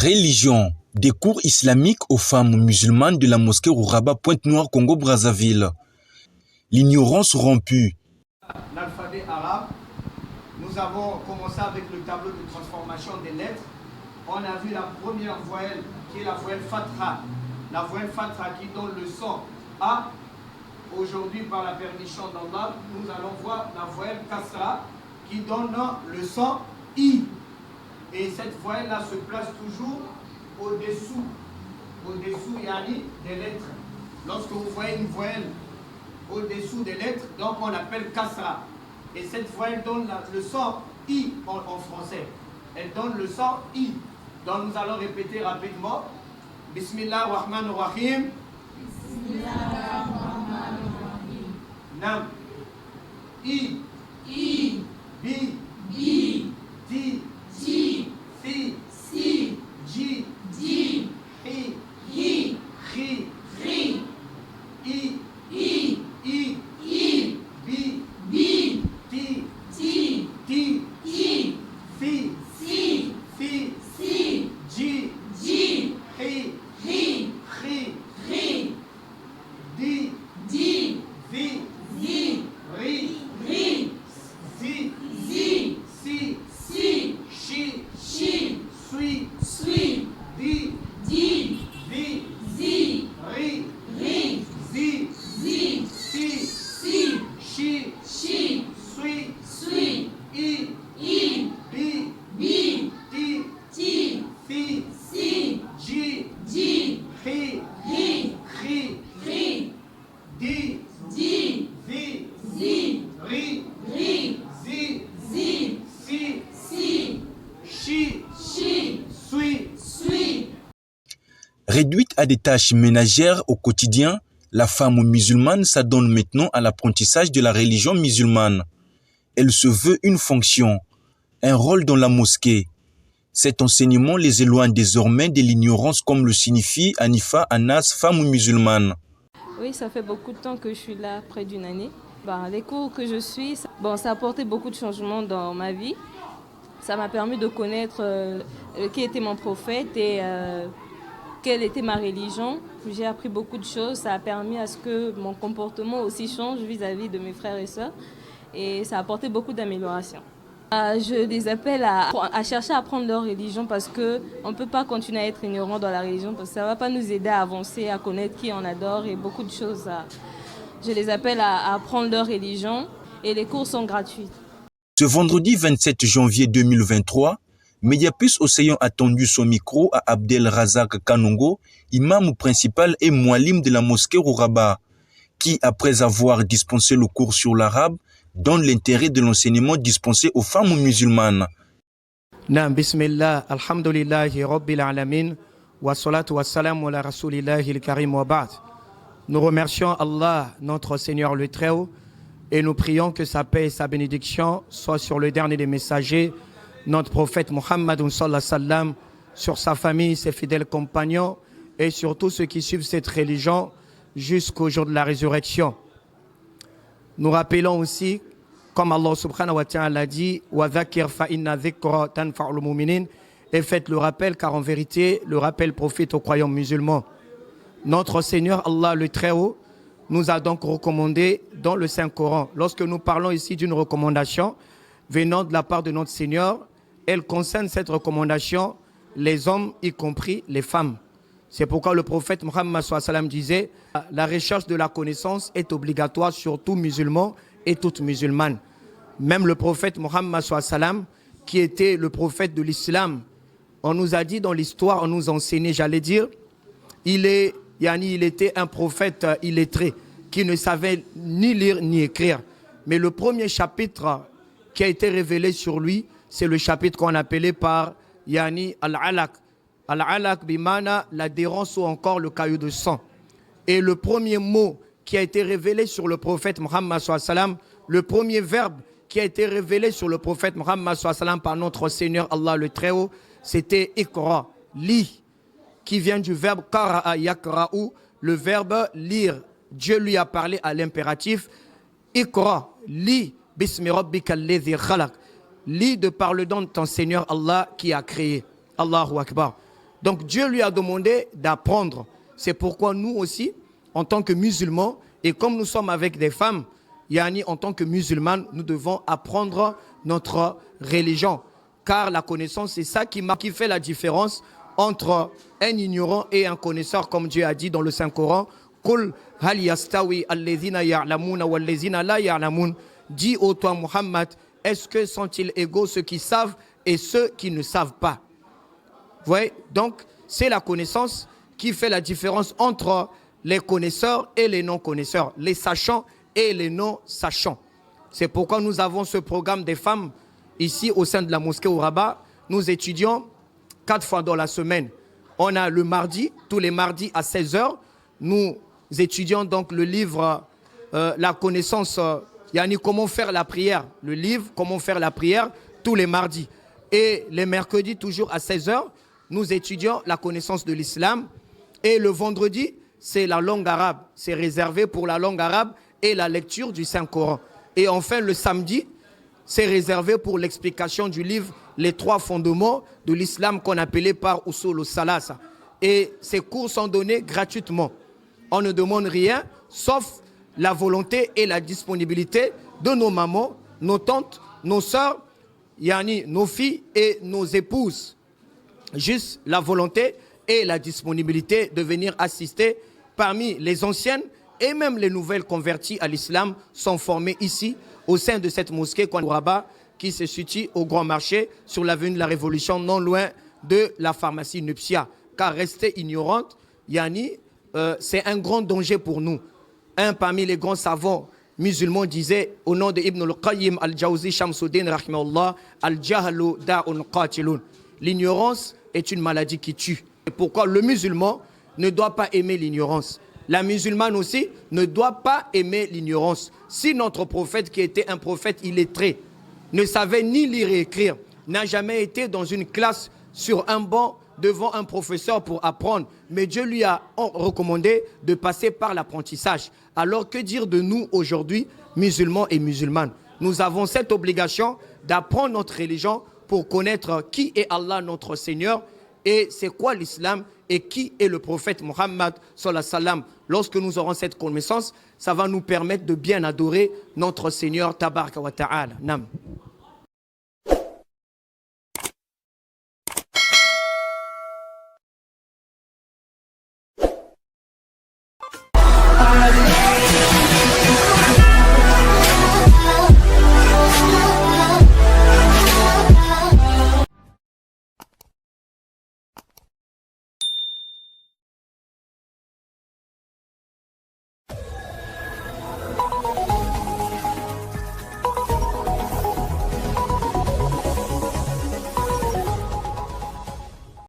Religion. Des cours islamiques aux femmes musulmanes de la mosquée Rouraba Pointe-Noire Congo-Brazzaville. L'ignorance rompue. L'alphabet arabe, nous avons commencé avec le tableau de transformation des lettres. On a vu la première voyelle qui est la voyelle Fatha. La voyelle Fatha qui donne le son A. Aujourd'hui, par la permission d'Allah, nous allons voir la voyelle Kasra qui donne le son I. Et cette voyelle-là se place toujours au-dessous yani, des lettres. Lorsque vous voyez une voyelle au-dessous des lettres, donc on l'appelle Kasra. Et cette voyelle donne le son I en français. Elle donne le son I. Donc nous allons répéter rapidement. Bismillah ar-Rahman ar-Rahim. Bismillah ar-Rahman ar-Rahim. Nam. I. I. Bi. Bi. Di. Di. Si. Si. Ji. Di. Hi. Hi. Ri. Ri. I. I. I. I. Bi. Bi. Di. Di. Di. Di. Si. Si. Si. Si. Ji. Ji. Hi. Hi. Ri. Ri. Di. Di. Vi. Zi. Ri. Ri. Zi. Zi. Si. Si. Shi. Shi. Sui. Sui. Di. Di. Vi. Zi. Ri. Ri. Zi. Zi. Si. Si. Shi. Shi. Sui. Sui. I. I. Bi. Bi. Di. Di. Si. Si. Ji. Ji. Hi. Hi. Ri. Ri. Di. Di. Vi. Zi. Ri. Ri. Zi. Zi. Si. Si. Shi. Shi. Sui. Sui. Réduite à des tâches ménagères au quotidien, la femme musulmane s'adonne maintenant à l'apprentissage de la religion musulmane. Elle se veut une fonction, un rôle dans la mosquée. Cet enseignement les éloigne désormais de l'ignorance comme le signifie Hanifa Anas, femme musulmane. Oui, ça fait beaucoup de temps que je suis là, près d'une année. Les cours que je suis, ça a apporté beaucoup de changements dans ma vie. Ça m'a permis de connaître qui était mon prophète et quelle était ma religion. J'ai appris beaucoup de choses. Ça a permis à ce que mon comportement aussi change vis-à-vis de mes frères et sœurs. Et ça a apporté beaucoup d'améliorations. Je les appelle à chercher à apprendre leur religion parce qu'on ne peut pas continuer à être ignorant dans la religion parce que ça ne va pas nous aider à avancer, à connaître qui on adore et beaucoup de choses. Je les appelle à apprendre leur religion et les cours sont gratuits. Ce vendredi 27 janvier 2023, Mediapus Océan a tendu son micro à Abdel Razak Kanongo, imam principal et mualim de la mosquée Rouraba, qui, après avoir dispensé le cours sur l'arabe, donne l'intérêt de l'enseignement dispensé aux femmes musulmanes. Bismillah, alhamdulillahi rabbil alamin, wa salatu wa salam ala rasulillahi al-karim wa ba'd. Nous remercions Allah, notre Seigneur le Très-Haut, et nous prions que sa paix et sa bénédiction soient sur le dernier des messagers, notre prophète Muhammad sallallahu alayhi wa sallam, sur sa famille, ses fidèles compagnons et sur tous ceux qui suivent cette religion jusqu'au jour de la résurrection. Nous rappelons aussi, comme Allah subhanahu wa ta'ala a dit, wa dhakir fa inna dhikra tanfa'ul mu'minin, et faites le rappel car en vérité le rappel profite aux croyants musulmans. Notre Seigneur Allah le Très-Haut nous a donc recommandé dans le Saint-Coran. Lorsque nous parlons ici d'une recommandation venant de la part de notre Seigneur, elle concerne cette recommandation les hommes y compris les femmes. C'est pourquoi le prophète Muhammad sallallahu alayhi wa sallam disait « La recherche de la connaissance est obligatoire sur tout musulman et toute musulmane ». Même le prophète Muhammad sallallahu alayhi wa sallam, qui était le prophète de l'islam, on nous a dit dans l'histoire, on nous a enseigné, j'allais dire, il était un prophète illettré qui ne savait ni lire ni écrire. Mais le premier chapitre qui a été révélé sur lui, c'est le chapitre qu'on appelait par Al-Alaq. Al-Alaq bimana, l'adhérence ou encore le caillou de sang. Et le premier mot qui a été révélé sur le prophète Muhammad sallallahu alayhi wa sallam, le premier verbe qui a été révélé sur le prophète Muhammad sallallahu alayhi wa sallam par notre Seigneur Allah le Très-Haut, c'était Iqra, lis, qui vient du verbe qara'a yakra'u, le verbe lire. Dieu lui a parlé à l'impératif, Iqra, lis, bismi rabbika alladhi khalaq, lis de par le don de ton Seigneur Allah qui a créé. Allahu Akbar. Donc Dieu lui a demandé d'apprendre. C'est pourquoi nous aussi, en tant que musulmans, et comme nous sommes avec des femmes, yani en tant que musulmanes, nous devons apprendre notre religion. Car la connaissance, c'est ça qui fait la différence entre un ignorant et un connaisseur, comme Dieu a dit dans le Saint-Coran. Qul hal yastawi alladhina ya'lamuna walladhina la ya'lamun. Dis ô toi Muhammad, est-ce que sont-ils égaux ceux qui savent et ceux qui ne savent pas? Vous voyez? Donc, c'est la connaissance qui fait la différence entre les connaisseurs et les non-connaisseurs, les sachants et les non-sachants. C'est pourquoi nous avons ce programme des femmes ici au sein de la mosquée au Rabat. Nous étudions 4 fois dans la semaine. On a le mardi, tous les mardis à 16h. Nous étudions donc le livre La connaissance, yani comment faire la prière. Le livre Comment faire la prière tous les mardis. Et les mercredis, toujours à 16h, nous étudions la connaissance de l'islam. Et le vendredi, c'est la langue arabe. C'est réservé pour la langue arabe et la lecture du Saint-Coran. Et enfin, le samedi, c'est réservé pour l'explication du livre Les 3 fondements de l'islam qu'on appelait par Usul al-Salasa. Et ces cours sont donnés gratuitement. On ne demande rien, sauf la volonté et la disponibilité de nos mamans, nos tantes, nos sœurs, yani nos filles et nos épouses. Juste la volonté et la disponibilité de venir assister. Parmi les anciennes et même les nouvelles converties à l'islam sont formées ici, au sein de cette mosquée au Rabat, qui se situe au Grand Marché, sur l'avenue de la Révolution, non loin de la pharmacie Nuptia. Car rester ignorante, yani, c'est un grand danger pour nous. Un parmi les grands savants musulmans disait, au nom de Ibn al-Qayyim al-Jawzi Shamsuddin, rahimahullah, al-Jahlu da'un qatilun. L'ignorance est une maladie qui tue. Et pourquoi le musulman ne doit pas aimer l'ignorance? La musulmane aussi ne doit pas aimer l'ignorance. Si notre prophète, qui était un prophète illettré, ne savait ni lire et écrire, n'a jamais été dans une classe sur un banc devant un professeur pour apprendre, mais Dieu lui a recommandé de passer par l'apprentissage. Alors que dire de nous aujourd'hui, musulmans et musulmanes? Nous avons cette obligation d'apprendre notre religion pour connaître qui est Allah notre Seigneur et c'est quoi l'islam et qui est le prophète Muhammad sallallahu alayhi wa sallam. Lorsque nous aurons cette connaissance, ça va nous permettre de bien adorer notre Seigneur Tabaraka wa Ta'ala. Nam.